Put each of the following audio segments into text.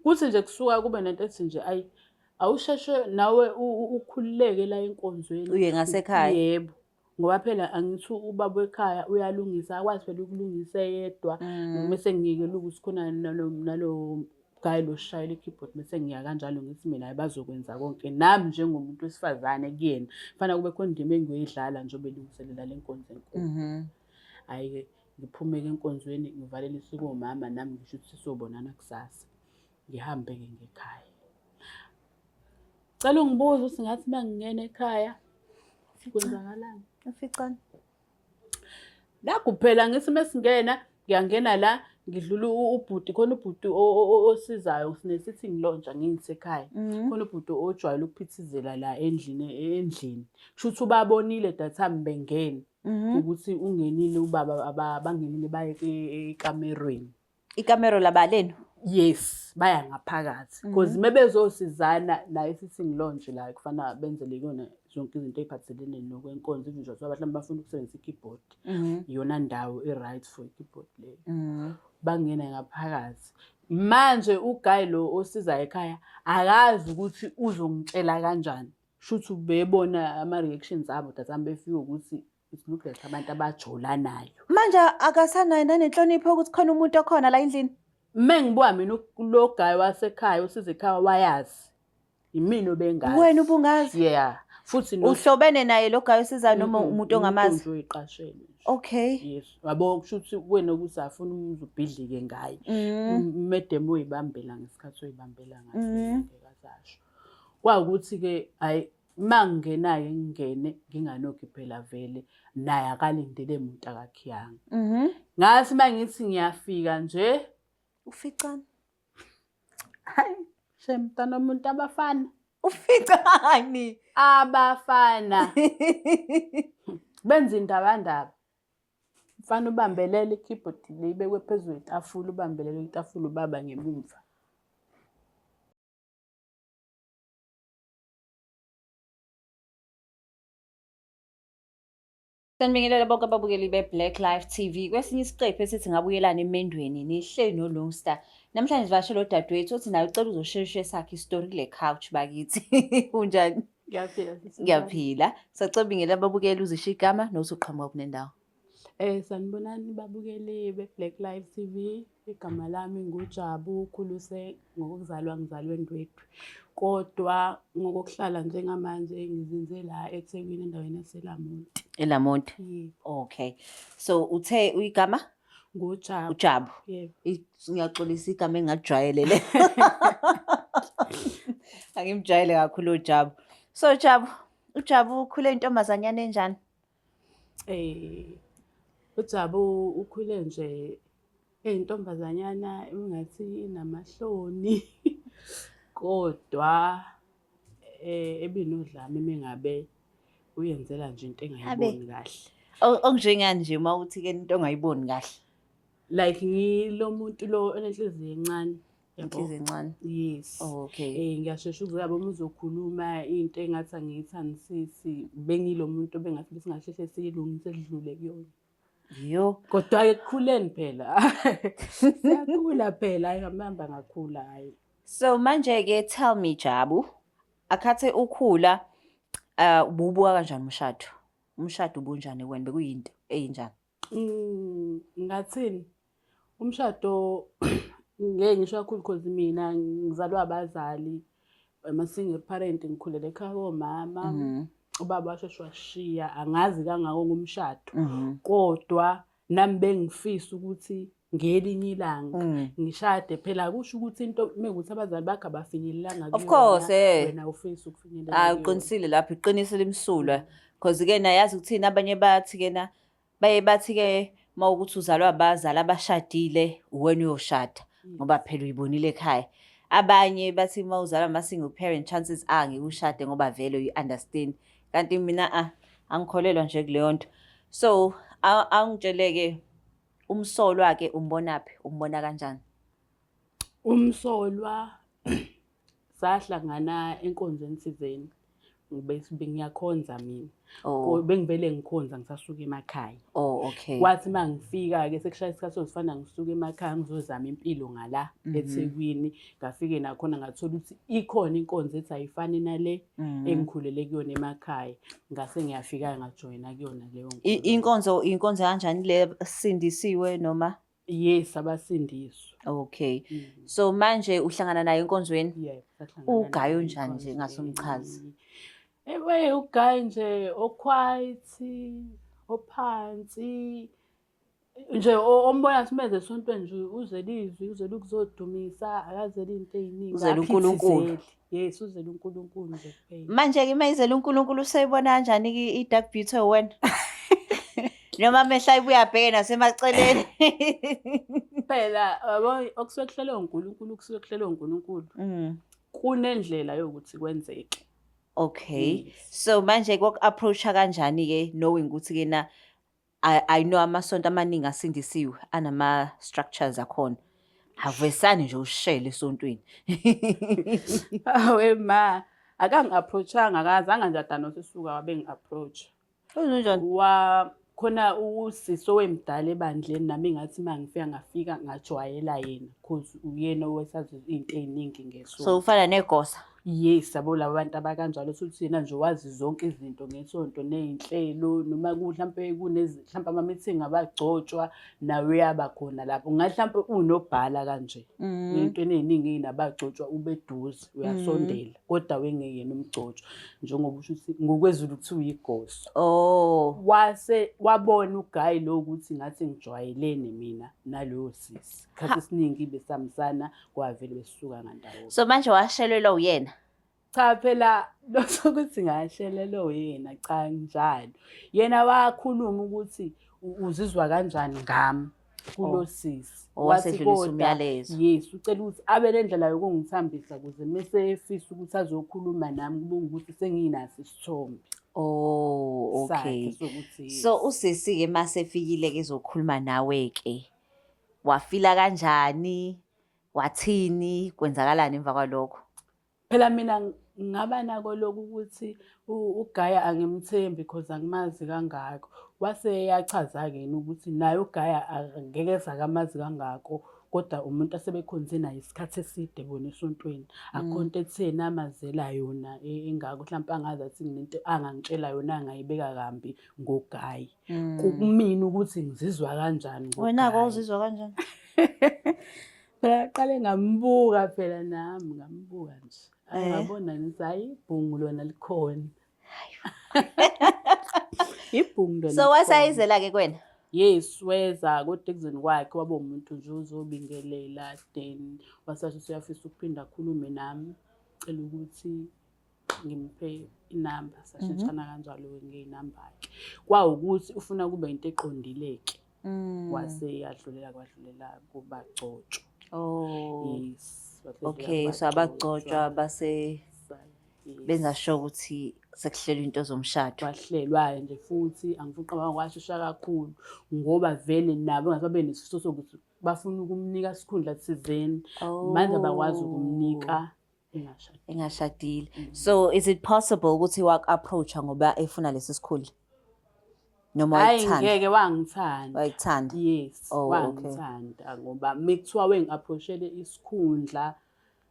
Kuthi nje kusuka kube nento ethi nje ayi awusheshe nawe ukhululeke la enkonzweni. Uye ngasekhaya. Yebo. Ngoba phela angithi ubaba wekhaya uyalungisa akwazi phela ukulungisa yedwa bese ngiyekela ukuthi khona nalo guy lo shayela i-keyboard bese ngiya kanjalo ngithi mina hayi bazokwenza konke nami njengomuntu wesifazane kuyena kufanele kube khona indima engiyoyidlala njengoba elungiselela le nkonzo enkulu. Hhayi-ke ngiphume-ke enkonzweni ngivalele isiko omama nami ngisho ukuthi sobonana kusasa ngihambe-ke ngekhaya. Cela ungibuze ukuthi ngathi mangingena ekhaya kwenzakalani. Uficani. Nakhu phela ngithi mesingena ngiyangena la ngidlula ubhuti khona ubhuti osizayo sine-sitting lounge ngisekhaya. Khona ubhuti ojwayele ukuphithizela la endlini. Kushuthi ubabonile that time bengena ukuthi ungenile ubaba bangenile baye ekamerweni. Ikamero labaleni? Yes, baya ngaphakathi because mebezosizana la e-sitting lounge la kufanele benzele kuyona zonke izinto eziphathelene nokwenkonzo nje abantu bafuna ukusebenzisa i-keyboard. Iyona ndawo e-right for i-keyboard leyo. Bangena ngaphakathi. Manje uGuy lo osiza ekhaya akazi ukuthi uzongitshela kanjani. Shuthi ubebona ama-reactions abo that befika ukuthi it look like abantu abajolanayo. Manje akasanayo nanenhlonipho ukuthi khona umuntu okhona la endlini. Mengibuka mina lo guy wasekhaya osiza ekhaya wayazi. Yimina obengazi. Wena ubungazi? Yeah. Futhi uhlobene naye lo guy osiza noma umuntu ongamazi? Umuntu oyiqashele. Okay. Yes. Yabo kushuthi wena kusafuna umuntu ubhidlike ngaye. Medemo uyibambela ngesikhathi uyibambela ngathi kasasho. Kwakuthi ke hayi mangingenayo ngingene nginganokho phela vele naye akalindele umuntu akakhiyanga. Ngathi mangithi ngiyafika nje uficani. Hayi shemntana umuntu abafana. Uficani. Abafana. Benza indaba. Mfana ubambelele i-keyboard libekwe phezulu kwetafula ubambelele itafula ubaba ngemumva. Sanibingelela bonke ababukeli be-Black Life TV. Kwesinye isiqephu esithi ngabuyelana emendweni nihleli no-Longstar. Namhlanje sivashele udadewethu othi naye ucela uzosheshe sakhe isitori kule couch bakithi. Unjani? Ngiyaphila. Ngiyaphila. Sacela ubingelela ababukeli uzisho igama nokuthi uqhamuka kunendawo. Sanibonani babukeli be-Black Life TV. Igama lami nguJabu Khuluse ngokuzalwa ngizalwe eNdwedwe. Kodwa ngokuhlala njengamanje ngizinze la eThekwini endaweni yaseLamonti. eLamonti. Okay. So uthe uyigama? nguJabu. uJabu. Yebo. Ngiyaxolisa igama engingajwayelele. Angimjwayele kakhulu uJabu. So Jabu, uJabu ukhule intombazanyana enjani? uJabu ukhule nje eyintombazanyana ungathi inamahloni kodwa ebinodlame mengabe uyenzela nje into engayiboni kahle. Okunjengani nje mawuthi ke into ongayiboni kahle? Like ngilo muntu lo onenhliziyo encane. Inhliziyo encane. Yes. Okay. Ngiyashesha ukuzaba uzokhuluma into engathi angiyithandisisi bengilo muntu bengathi singahlehla siyilungise edlule kuyona. Yo. Kodwa ekukhuleni phela. Siyakhula phela ayihamba ngakhula hayi. So manje ke tell me Jabu, akhathe ukhula ububuka kanjani umshado? Umshado ubunjani kuwena bekuyinto eyinjani? Ngathini? Umshado ngeke ngisho kakhulu because mina ngizalwa abazali ama-single parent ngikhulele ekhaya komama. Ubaba washeshe washiya angazi kangako ngomshado kodwa nami bengifisa ukuthi ngelinye ilanga ngishade phela kusho ukuthi into mekuthi abazali bakhe abafinyelelanga Of course wena ufisa ukufinyelela. Uqinisile lapho iqiniso limsulwa because ke nayazi ukuthina abanye bathi ke na baye bathi ke mawukuthi uzalwa abazali abashadile wena uyoshada ngoba phela uyibonile ekhaya. Abanye bathi mawuzalwa ama-single parent chances ngikushade ngoba vele you understand. Kanti mina angikholelwa nje kuleyo nto. So angitsheleke umsolwa ke umbonaphi? Umbona kanjani? Umsolwa sahlangana enkonzweni thizeni bengiyakhonza mina. Oh. Bengivele ngikhonza ngisasuka emakhaya. Oh, okay. Kwathi mangifika-ke sekushaya isikhathi sokufana ngisuka emakhaya ngizozama impilo ngala eThekwini. Ngafike nakhona ngathola ukuthi ikhona inkonzo ethi ayifani nale engikhulele kuyona emakhaya. Ngase ngiyafika ngajoyina kuyona leyo inkonzo kanjani le sindisiwe noma? Yes, abasindiswa. Okay. So manje uhlangana naye enkonzweni? Yebo, Ugayo njani nje ngasomchazi? Ugayi nje okhwayithi, ophansi. Nje ombona simenze esontweni nje uzele izwi, uzele ukuzodumisa, akazeli into eziningi. Uzele uNkulunkulu. Yes, uzele uNkulunkulu nje kuphela. Manje-ke mayizele uNkulunkulu useyibona kanjani i-dark beauty wena? Noma mehla ibuya bheke nasemaceleni. Phela okusuke kuhlelwe uNkulunkulu, kusuke kuhlelwe uNkulunkulu. Kunendlela yokuthi kwenzeke. Okay. So manje kwaku-approacha kanjani-ke knowing ukuthi-ke na I know amasonto amaningi asindisiwe anama-structures akhona. Avesani nje ushele esontweni. Awe ma, akangi-approachanga akazange nje adana sisuka wabe ngi-approach. Khona usisi owemdala ebandleni nami ngathi ngafika ngajwayela yena because uyena owesazi into eziningi ngesonto. So ufana negosa. Yes, yabo laba bantu abakanjalo futhi yena nje wazi zonke izinto ngesonto nezinhlelo noma mhlambe mhlambe ama-meeting abagcotshwa nawe uyaba khona lapho. Mhlambe unobhala kanje. Into eziningi eyinabagcotshwa ubeduze uyasondela kodwa wengeyena umgcotshwa njengoba usho ukuthi ngokwezulu kuthiwa uyigosa. Oh, Wabona uGayi lo ukuthi ngathi ngijwayelene mina naloyo sisi. Khathi isiningi besamisana kwavele besuka ngandawonye. So manje washelelwa uyena? Cha phela lokuthi ngashelelwa uyena cha njalo. Yena wakhuluma ukuthi uzizwa kanjani ngami kulo sisi. Wasedlulisa umyalezo. Yes, ucela ukuthi abe nendlela yokungithambisa ukuze mase efisa ukuthi azokhuluma nami kube ukuthi senginaso isithombe. Oh, okay. So usisi-ke mase efikile-ke ezokhuluma nawe-ke. Wafila kanjani? Wathini? Kwenzakalani emva kwalokho? Phela mina ngaba nako lokhu ukuthi uGaya angimthembi because angimazi kangako. Wase yachaza-ke yena ukuthi naye uGaya angeke sakamazi kangako kodwa umuntu asebekhonze naye isikhathi eside bona esontweni. Akhonto ethena amazela yona engako mhlawumbe angazi athi nginento angangitshela yona angayibeka kambi ngoGayi. Kumina ukuthi ngizizwa kanjani ngoGayi. Wena-ke uzizwa kanjani? Phela qale ngambuka phela nami ngambuka nje. Ngabona ngithi hayi ibhungu lona likhona. Ibhungu lona. So wasayizela-ke kwena? Yes, weza kodwa ekuzeni kwakhe waba umuntu nje uzobingelela then wasasho usuyafisa ukuphinda akhulume nami cela ukuthi ngimpe inamba sashintshana kanjalo ngeyinamba-ke. Kwawukuthi ufuna kube into eqondile-ke. Wase yadlulela kubagcotshwa. Oh. Yes. Okay, so abagcotshwa base benza sure ukuthi sekuhlelwa into zomshado. Bahlelwayo nje futhi angifuqa kwashesha kakhulu ngoba vele nabo ngasabe nesifiso sokuthi bafuna ukumnika isikhundla thizeni manje abakwazi ukumnika engashadile. So is it possible ukuthi wak-approacha ngoba efuna lesi sikhundla? Noma wayithanda? Hayi ngeke wangithanda. Wayithanda? Yes, wangithanda ngoba mikuthiwa wengi-approachele isikhundla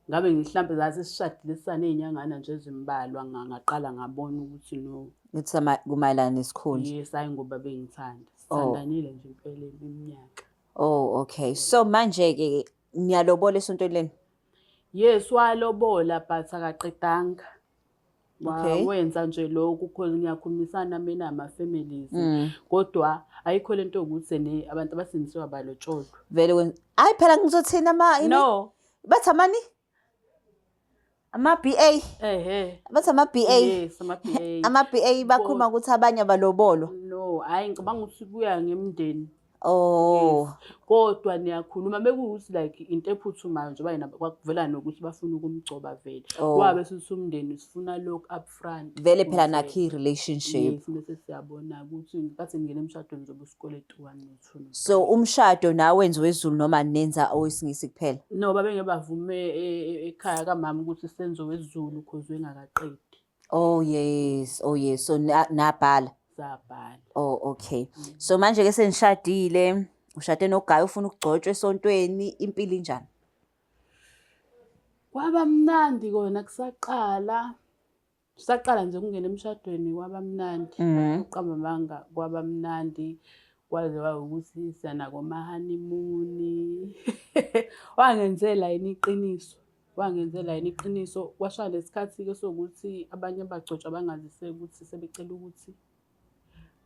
ngabe ngihlambe zathi sishadile sisanezinyangana nje ezimbalwa ngaqala ngabona ukuthi no it's kumayelana nesikhundla. Yes, hayi ngoba bengithanda. Sithandanile nje impela iminyaka. Oh, okay. So manje-ke niyalobola esontweni leni? Yes, walobola but akaqedanga. Okay. Wenza nje lokhu because ngiyakhulumisana mina ama-families kodwa ayikho lento yokuthi abantu abasindisiwe abalotsholwa. Vele hayi phela ngizothina no bathi amani? Ama-BA? Bathi ama-BA? Yes, ama-BA. Ama-BA bakhuluma ukuthi abanye abalobolwa? No, hayi ngicabanga ukuthi kuya ngemndeni. Oh. Kodwa niyakhuluma bekuwukuthi like into ephuthumayo nje bayena kwakuvela nokuthi bafuna ukumgcoba vele. Wabe sisumndeni sifuna lokhu up front. Vele phela nakho i-relationship. Yes, bese siyabona ukuthi bathi ngene emshadweni nje usikweletu 1 no 2. So umshado nawe wenziwe isiZulu noma nenza owesingisi kuphela? No, babenge bavume ekhaya kamama ukuthi senzo wesiZulu because wengakaqedi. Oh yes, so nabhala. Sabhala. Oh okay. So manje ke senishadile, ushade noGayi ufuna ukugcotshwa esontweni, impilo injani? Kwaba mnandi kona kusaqala nje ukungena emshadweni kwaba mnandi. Uqamba amanga kwaba mnandi. Kwaze ukuthi siyanako honeymoon. Wangenzela yini iqiniso. Kwashaya lesikhathi-ke sokuthi abanye abagcotshwa bangaziseki ukuthi sebecela ukuthi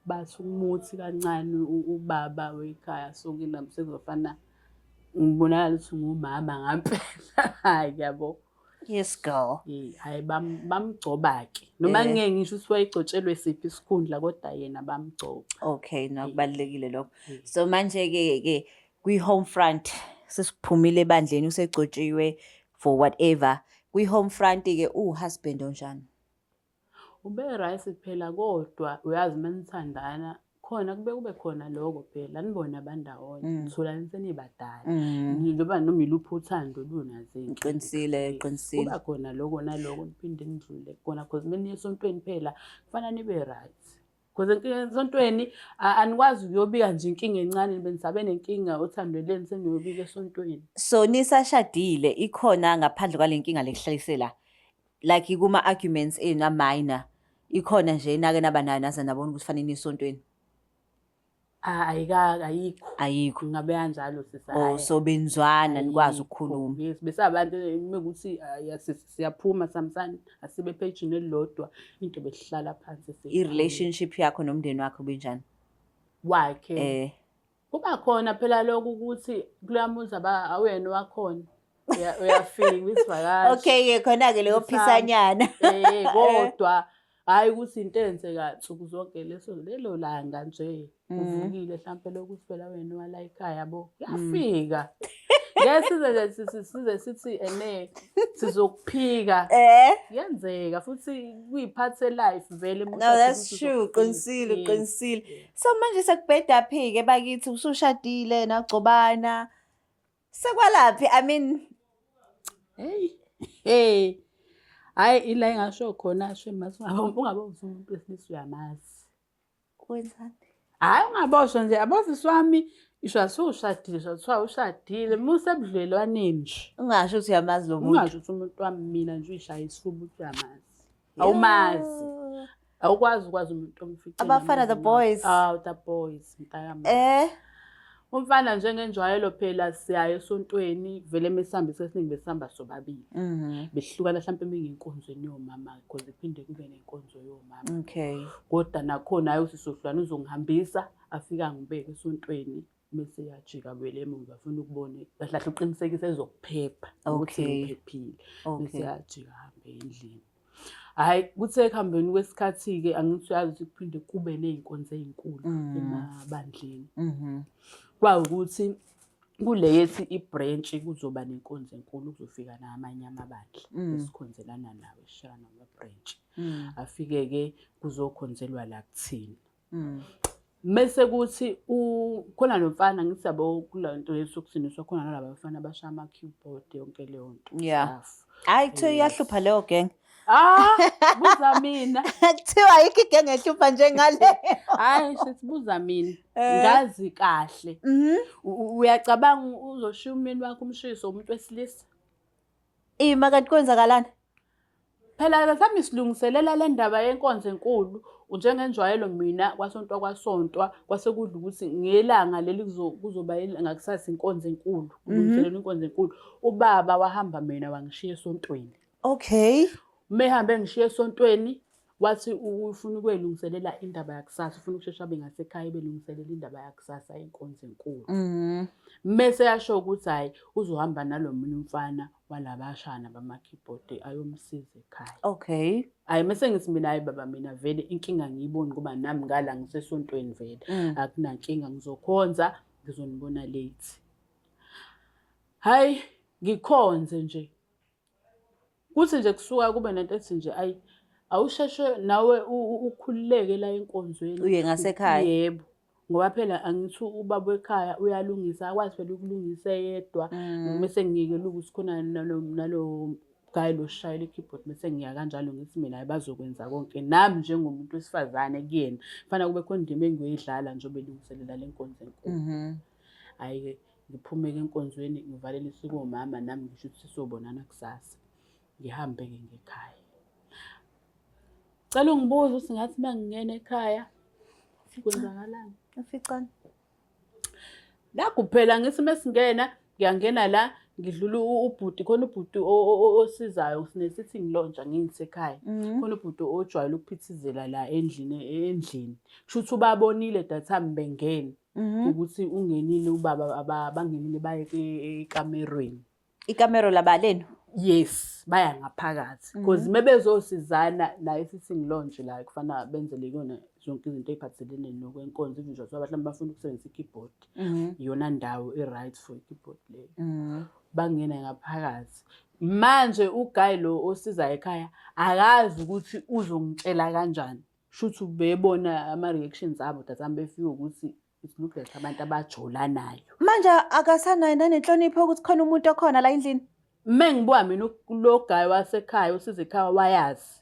bathi umuthi kancane ubaba wekhaya. So kimi sekuzofana ngibonakala ukuthi ngumama ngampela. Hayi yabo. Yes girl. Hayi bamgcoba-ke. Noma ngeke ngisho ukuthi wayegcotshelwe siphi isikhundla kodwa yena bamgcoba. Okay, nakubalekile lokho. So manje ke kwi-home front sesiphumile ebandleni usegcotshiwe for whatever. Kwi-home front ke uhusband onjani? Ube right phela kodwa uyazi manithandana khona kube khona lokho phela nibona abandawonye nitholani senibadala njengoba noma iluphi uthando lunazinto Qinisile. Kuba khona lokho naloko niphinde nidlule kona because mina esontweni phela kufanele nibe right because esontweni anikwazi ukuyobika nje inkinga encane benisabe nenkinga uthando leni seniyobika esontweni. So nisashadile ikhona ngaphandle kwale nkinga lekuhlalisela like kuma arguments ena minor ikhona nje nake naba nayo naze nabona ukuthi fanele nisontweni? Ayikho ngabe kanjalo sisa. Oh so benzwana nikwazi ukukhuluma. Yes besabantu mekuthi siyaphuma samsani asibe page nelodwa into besihlala phansi I-relationship yakho nomndeni wakho benjani? Wakhe kuba khona phela lokho ukuthi kuyamuza awena wakhona uyafika isivakashi. Okay khona ke leyo phisanyana. Kodwa hayi ukuthi into eyenzeka nsuku zonke lelo langa nje uvukile mhlambe lokuthi phela wena wala ekhaya yabo yafika. Size sithi sizokuphika yenzeka futhi kuyiphathe life vele. No that's true. Qinisile. So manje sekubheda phi ke bakithi usushadile nagcobana sekwalaphi I mean hey hayi ila engasho khona shemasi ungabonga umuntu wesilisa uyamazi. Wenzani? Hayi ungaboshwa nje abosisi wami isho asushadile kuthiwa ushadile musebudlelwaneni nje. Ungasho ukuthi uyamazi lo muntu. Ungasho ukuthi umuntu wami mina nje uyishaya isifuba ukuthi uyamazi. Awumazi. Awukwazi umuntu omfice. Abafana the boys. The boys mntayama. Umfana njengenjwayelo phela siyaye esontweni vele mesihambise esiningi besihamba sobabili. Behlukana mhlambe menginkonzweni yomama because iphinde kube nenkonzo yomama. Okay. Kodwa nakhona hayi usisohlwana uzongihambisa afika ngibeke esontweni bese yajika bele emuva afuna ukubona kahle uqinisekise ezokuphepha ukuthi ngiphephile bese yajika hambe endlini. Hayi kuthe ekuhambeni kwesikhathi ke angithi uyazi ukuthi kuphinde kube nezinkonzo ezinkulu emabandleni. Kwawukuthi kule yethi ibranch kuzoba nenkonzo enkulu kuzofika namanye amabandla esikhonzelana nawe shana namabranch. Afike ke kuzokhonzelwa la kuthini. Mase kuthi khona nomfana ngithi yabo kulanto yesokusiniswa khona nalabo bafana abasha ama keyboard yonke leyo nto. Hayi kuthiwa iyahlupha leyo gang. Buza mina. Kuthiwa ayikho igenge ehlupha njengaleyo. Hayi sibuza mina. Ngazi kahle. Uyacabanga uzoshiya umini wakho umshiso umuntu wesilisa? Ima kanti kwenzakalani? Phela sami silungiselela le ndaba yenkonzo enkulu njengenjwayelo mina kwasontwa kwasekudla ukuthi ngelanga leli kuzoba ngakusasa inkonzo enkulu kulungiselela inkonzo enkulu. Ubaba wahamba mina wangishiya esontweni. Okay. Mehambe ngishiya esontweni wathi ufuna ukwelungiselela indaba yakusasa ufuna ukushesha abe ngasekhaya belungiselela indaba yakusasa inkonzo enkulu. Mase yasho ukuthi hayi uzohamba nalomunye umfana walabashana bama keyboard ayomsiza ekhaya. Okay. Hayi mase ngithi mina hayi baba mina vele inkinga ngiyiboni kuba nami ngala ngisesontweni vele akunankinga ngizokhonza ngizonibona late. Hayi ngikhonze nje kuthi nje kusuka kube nento ethi nje ayi awusheshe nawe ukhululeke la enkonzweni uye ngasekhaya. Yebo ngoba phela angithi ubaba ekhaya uyalungisa akwazi phela ukulungisa yedwa bese ngiyekela ukuthi khona nalo ugayi lo shayela i-keyboard bese ngiya kanjalo ngithi mina hayi bazokwenza konke. Nami njengomuntu wesifazane kuyena kufanele kube khona indima engiyoyidlala njengoba elungiselela le nkonzo enkulu. Hhayi-ke ngiphume-ke enkonzweni ngivalele isiko umama nami ngisho ukuthi sisobonana kusasa. Ngihambe-ke ngekhaya. Cela ungibuze ukuthi ngathi uma ngingena ekhaya kwenzakalani? Uficani? La kuphela ngithi mesingena ngiyangena la ngidlula ubhuti khona ubhuti osizayo sine-sitting lounge angithi ekhaya. Khona ubhuti ojwayele ukuphithizela la endlini. Kushuthi ubabonile that time bengena ukuthi ungenile ubaba abangenile baye ekamerweni. Ikamero labaleni? Yes, baya ngaphakathi because mebezosizana la e-sitting lounge la kufanele benzele kuyona zonke izinto eziphathelene nokwenkonzo even nje mhlawumbe bafuna ukusebenzisa i-keyboard. Iyona ndawo e-right for i-keyboard leyo. Bangena ngaphakathi. Manje ugayi lo osiza ekhaya akazi ukuthi uzongitshela kanjani. Shuthi ubebona ama-reactions abo that befika ukuthi it look like abantu abajolanayo. Manje akasanayo nanenhlonipho ukuthi khona umuntu okhona la endlini. Mengibuka mina lo guy wasekhaya osiza ekhaya wayazi.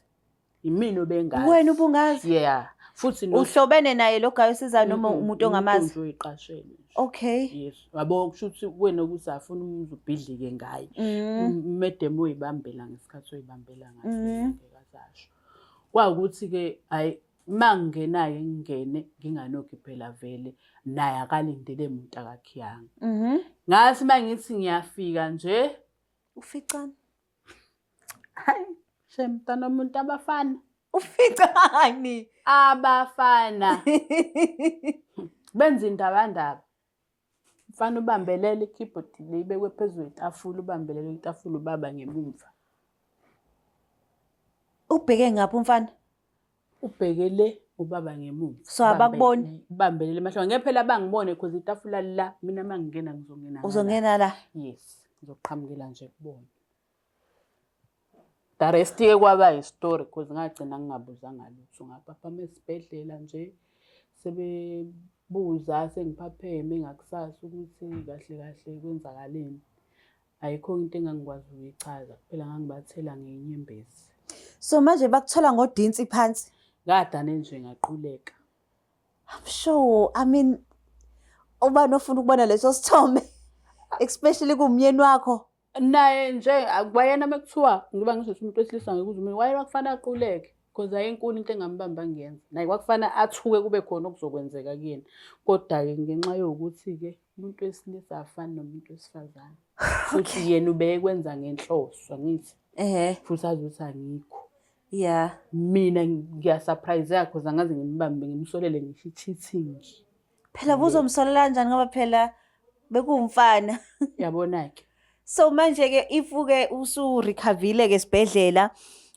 Imini obengazi. Wena ubungazi? Yeah. Futhi uhlobene naye lo guy osizayo noma umuntu ongamazi? Umuntu oyiqashele. Okay. Yes. Yabo kushuthi wena kusafuna umuntu ubhidlike ngaye. Medem oyibambela ngesikhathi oyibambela ngaso ngekazasho. Kwakuthi ke hayi mangingenayo ngingene nginganokho phela vele naye akalindele umuntu akakhiyanga. Ngathi mangithi ngiyafika nje uficani? Hayi, shemntana umuntu abafana. Uficani? Abafana. Benza indaba. Mfana ubambelele i-keyboard libekwe phezulu kwetafula ubambelele itafula ubaba ngemumva. Ubheke ngaphi umfana? Ubhekele ubaba ngemumva. So abakuboni? Ubambelele emahlombe. Ngeke phela bangibone because itafula la mina mangingena ngizongena. Uzongena la? Yes. Ngizoqhamukela nje kubona. The rest ke kwaba istory because ngagcina ngingabuzanga lutho ngaphapha esibhedlela nje sebebuza sengiphapheme ngakusasa ukuthi kahle kwenzakaleni. Ayikho into engangikwazi ukuyichaza kuphela ngangibathela ngenyembezi. So manje bakuthola ngodinsi phansi? Ngadane nje ngaquleka. I'm sure, I mean ubani ofuna ukubona leso sithombe especially kumyeni wakho? Naye nje akubayena mekuthiwa ngiba ngizothi umuntu wesilisa ngikuze mina waye wakufana aquleke because ayinkulu into engambamba ngiyenza. Naye kwakufana athuke kube khona okuzokwenzeka kuyena. Kodwa-ke ngenxa yokuthi-ke umuntu wesilisa afani nomuntu wesifazane. Futhi yena ubekwenza ngenhloso angithi. Futhi azi ukuthi angikho. Yeah. Mina ngiyasurprise because angaze ngimbambe ngimsolele ngisho i-cheating. Phela buzomsolela kanjani ngoba phela bekuwumfana. Yabona-ke. So manje-ke ifuke usu-recover-ile ke esibhedlela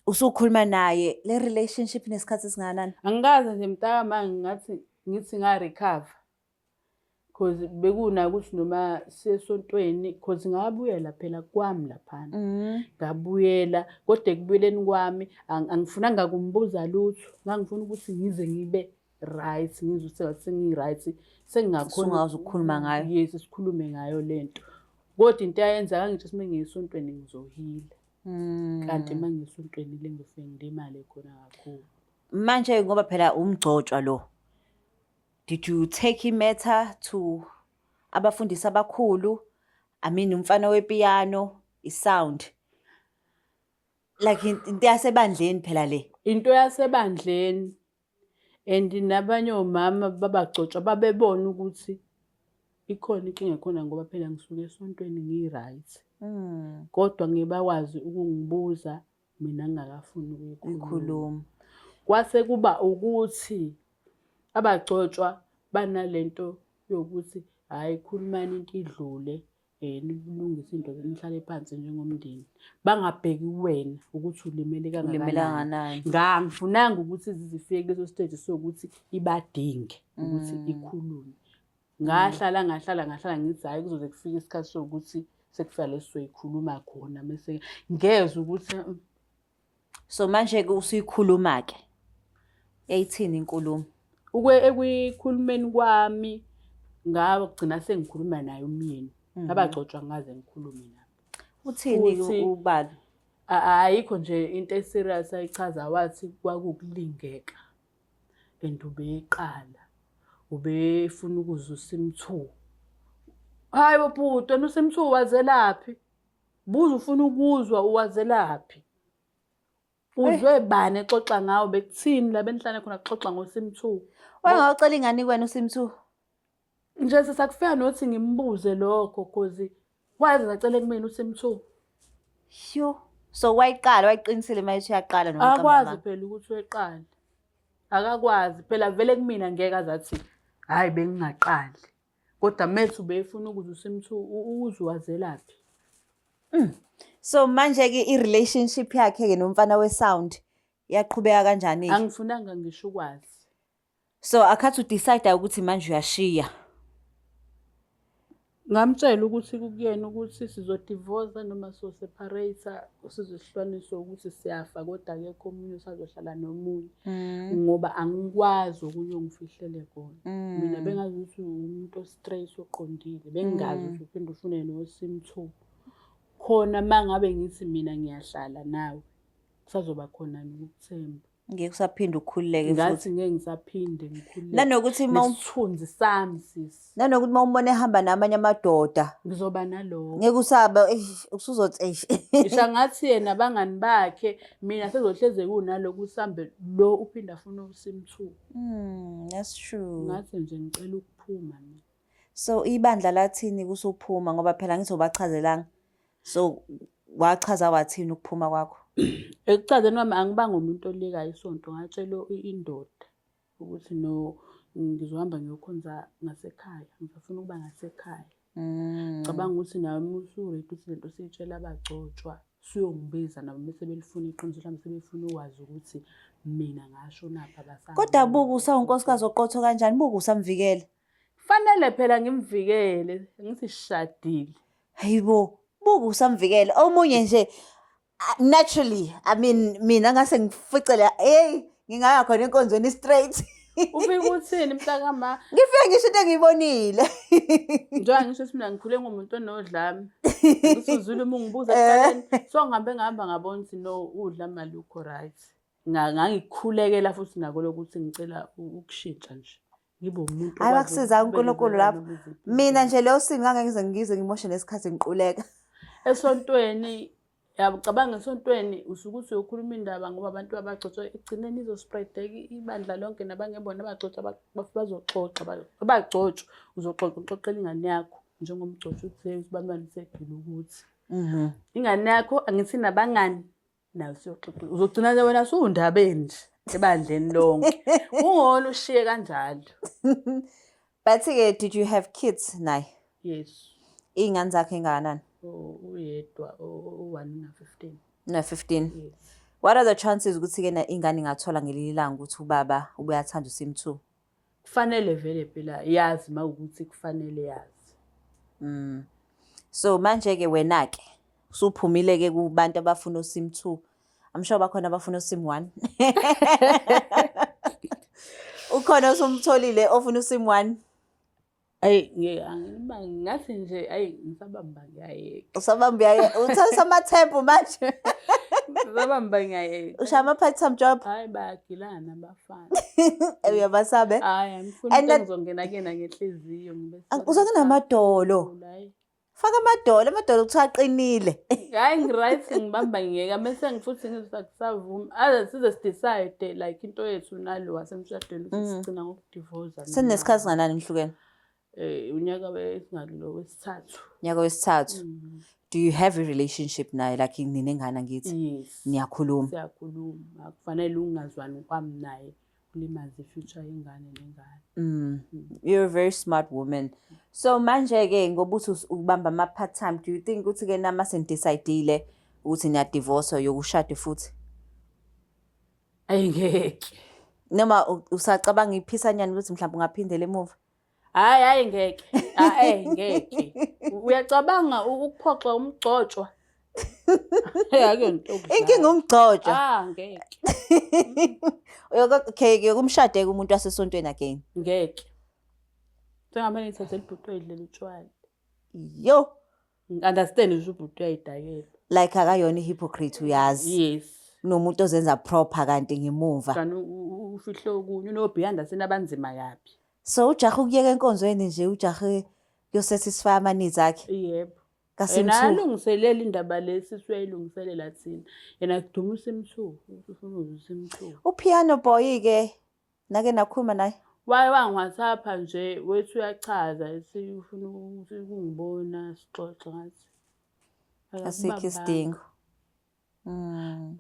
usukhuluma naye le relationship nesikhathi esingakanani? Angikaze nje mntaka ngithi nga-recover because bekuna ukuthi noma sesontweni because ngabuyela phela kwami laphana. Ngabuyela kodwa ekubuyeleni kwami angifunanga kumbuza lutho. Ngangifuna ukuthi ngize ngibe right ngizwe sengi-right sengingakhona ukukhuluma ngayo. Yes, sikhulume ngayo lento. Kodwa into ayenza kangithi sengiyisontweni ngizohila. Kanti mangiyisontweni le ngifike ngilimale khona kakhulu. Manje ngoba phela umgcotshwa lo. Did you take matter to abafundisi abakhulu? I mean umfana wepiano, isound. Like into yasebandleni phela le. Into yasebandleni and nabanye omama babagcotshwa babebona ukuthi ikhona inkinga ekhona ngoba phela ngisuke esontweni ngi-right. Kodwa ngibakwazi ukungibuza mina ngingakafuni ukuyikhuluma. Kwase kuba ukuthi abagcotshwa banalento yokuthi hayi khulumani into idlule nilungise into nihlale phansi njengomndeni. Bangabheki wena ukuthi ulimele kangakanani. Ngifunanga ukuthi zifike kuleso stage sokuthi ibadinge ukuthi ikhulume. Ngahlala ngithi hayi kuzoze kufike isikhathi sokuthi sekufale sizoyikhuluma khona bese ngeze ukuthi so manje ke usiyikhuluma ke yayithini inkulumo ekwikhulumeni kwami ngagcina sengikhuluma naye umyeni abagcotshwa ngaze ngikhulume nabo. Uthini ubaba? ayikho nje into eserious ayichaza wathi kwakukulingeka and ubeyiqala ubefuna ukuzwa uSim2. Hayi bobhuti wena uSim2 wazelaphi? Buza ufuna ukuzwa uwazelaphi? Uzwe bani exoxa ngawo bekuthini la benhlane khona kuxoxa ngoSim2? Wayengawucela ingane kuwena uSim2? Nje sesakufika nothi ngimbuze lokho cause waze ngacela kumina uSim2. Sho. So wayiqinisile manje uyaqala nomqamba. Akwazi phela ukuthi uyeqala. Akakwazi phela vele kumina ngeke azathi hayi bengingaqali. Kodwa methu befuna ukuzwa uSim2 uzuwazelaphi. So manje ke i-relationship yakhe ke nomfana weSound yaqhubeka kanjani? Angifunanga ngisho ukwazi. So akhathi udecide ukuthi manje uyashiya. Ngamtshela ukuthi kukuyena ukuthi sizodivorce noma so separate sizihlukaniswa ukuthi siyafa kodwa akekho omunye usazohlala nomunye ngoba angikwazi ukuyongifihlele kona. Mina bengazi ukuthi umuntu straight oqondile bengazi ukuthi uphinde ufune noSim2. Khona mangabe ngithi mina ngiyahlala nawe kusazoba khona ukuthemba. Ngeke usaphinda ukukhululeke futhi. Ngathi ngeke ngisaphinde ngikhululeke. Nanokuthi isithunzi sami sisi. Nanokuthi mawumbone ehamba namanye amadoda. Ngizoba naloko. Ngeke usaba usuzothi isha ngathi yena abangani bakhe mina sezohleze kunaloko usambe lo uphinda afuna uSim2. That's true. Ngathi nje ngicela ukuphuma mina. So ibandla lathini kusuphuma ngoba phela ngizobachazelanga. So wachaza wathini ukuphuma kwakho? Ekuchazeni kwami angibanga umuntu olekayo isonto ngatshela indoda ukuthi no ngizohamba ngiyokhonza ngasekhaya ngifuna ukuba ngasekhaya. Cabanga ukuthi nami usuready ukuthi lento siyitshela abagcotshwa siyongibiza nabo bese belifuna iqiniso mhlawumbe sebefuna ukwazi ukuthi mina ngasho napha abasana. Kodwa buku usawunkosikazi oqotho kanjani buku usamvikela? Kufanele phela ngimvikele ngithi shadile. Hayibo buku usamvikela omunye nje naturally I mean mina ngase ngificela ngingaya khona enkonzweni straight. Ufike uthini mntakama? Ngifike ngisho into engiyibonile. Njengoba ngisho ukuthi mina ngikhule ngomuntu onodlame. Ngisuzule uma ungibuza eqaleni so ngihambe ngihamba ngabona ukuthi no udlame alukho right. Ngangikhulekela futhi nako lokuthi ngicela ukushintsha nje. Ngibe umuntu hayi bakusiza uNkulunkulu lapho. Mina nje leyo singanga ngize ngimoshe nesikhathi ngiquleka. Esontweni yabacabanga esontweni usukuthi uyokhuluma indaba ngoba abantu abagcotshwa egcineni izospreadeka ibandla lonke nabangebona abagcotshwa bazoxoxa abagcotshwa uzoxoxa uxoxela ingane yakho njengomgcotsho uthe usibambanisegile ukuthi ingane yakho angithi nabangani nayo siyoxoxa uzogcina nje wena usundabeni nje ebandleni lonke ungona ushiye kanjalo. But did you have kids naye? Yes. Ingane zakhe engakanani? Uyedwa 1 na 15. Na 15. Yes. What are the chances ukuthi ke ingane ingathola ngelinye ilanga ukuthi ubaba ubuyathanda uSim2? Kufanele vele phela yazi mawukuthi kufanele yazi. So manje ke wena ke usuphumile ke kubantu abafuna uSim2. I'm sure bakhona abafuna uSim1. Ukhona usumtholile ofuna uSim1? Ayi ngathi nje ayi ngisabamba ngiyayeka. Usabamba ngiyayeka. Uthatha amathembu manje. Ngisabamba ngiyayeka. Usha ama part time job? Hayi bayagilana abafana. Uyabasabe? Hayi ngifuna ngizongena ngenhliziyo ngibe. Uzongena amadolo. Faka amadolo ukuthi aqinile. Hayi ngiright ngibamba ngiyeka bese ngifuthi ngizakusavuma aze size sidecide like into yethu nalo wasemshadweni ukuthi sigcina ngokudivorce. Senesikhathi nganani nihlukene? Unyaka wesingalo wesithathu. Unyaka wesithathu. Do you have a relationship naye like ninengana ngithi? Yes. Niyakhuluma. Siyakhuluma. Akufanele ungazwani kwami naye kulimaze future yengane nengane. You're a very smart woman. So manje ke ngobuthi ubamba ama part time, do you think ukuthi ke nama sendidecidile ukuthi niya divorce yokushada futhi? Ayingeke. Noma usacabanga iphisanyana ukuthi mhlawumbe ungaphindela emuva? Hayi ngeke. Ngeke. Uyacabanga ukuphoxa umgcotshwa? Ake ngitokuzwa. Inkinga umgcotshwa. Ngeke. Okay, kumshade kumuntu wasesontweni again. Ngeke. Sengamane ngithathe libhuti uyidlela utshwala. Yo, understand ukuthi ubhuti uyayidakela. like akayona i-hypocrite uyazi. Yes. Kunomuntu ozenza proper kanti ngemuva. Kanti ufihle okunye unobhiyanda senabanzima yaphi. So ujahe ukuyeka enkonzweni nje ujahe kuyosatisfy ama-needs akhe. Yebo. kaSimthuhu. Yena alungiselela indaba lesi siyayilungiselela thina. Yena kuduma uSimthuhu, ufuna uSimthuhu. Upiano boy-ke nake nakhuluma naye. WhatsApp nje wethu uyachaza ufuna ukungibona sixoxe ngathi. Asikho isidingo.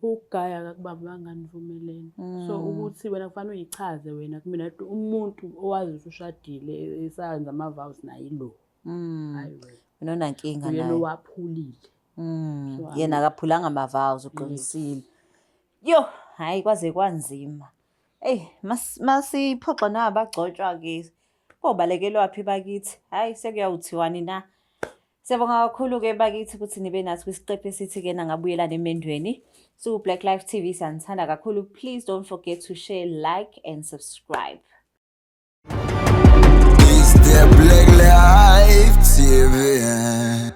Ukugaya akakubambanga nivumelene. So ukuthi wena kufanele uyichaze wena kumina umuntu owazi ukuthi ushadile esenza ama-vows naye lo. Hayi wena. Unonankinga naye. Yena owaphulile. Yena akaphulanga ama-vows uqinisile. Yo, hayi kwaze kwanzima. Masiphoxa nabagcotshwa-ke. Kobalekelwaphi bakithi? Hayi sekuyawuthiwani na? Siyabonga kakhulu-ke bakithi ukuthi nibe nathi kwisiqephu esithi-ke nangabuyelana emendweni. So Black Life TV siyanithanda kakhulu. Please don't forget to share, like and subscribe. It's the Black Life TV.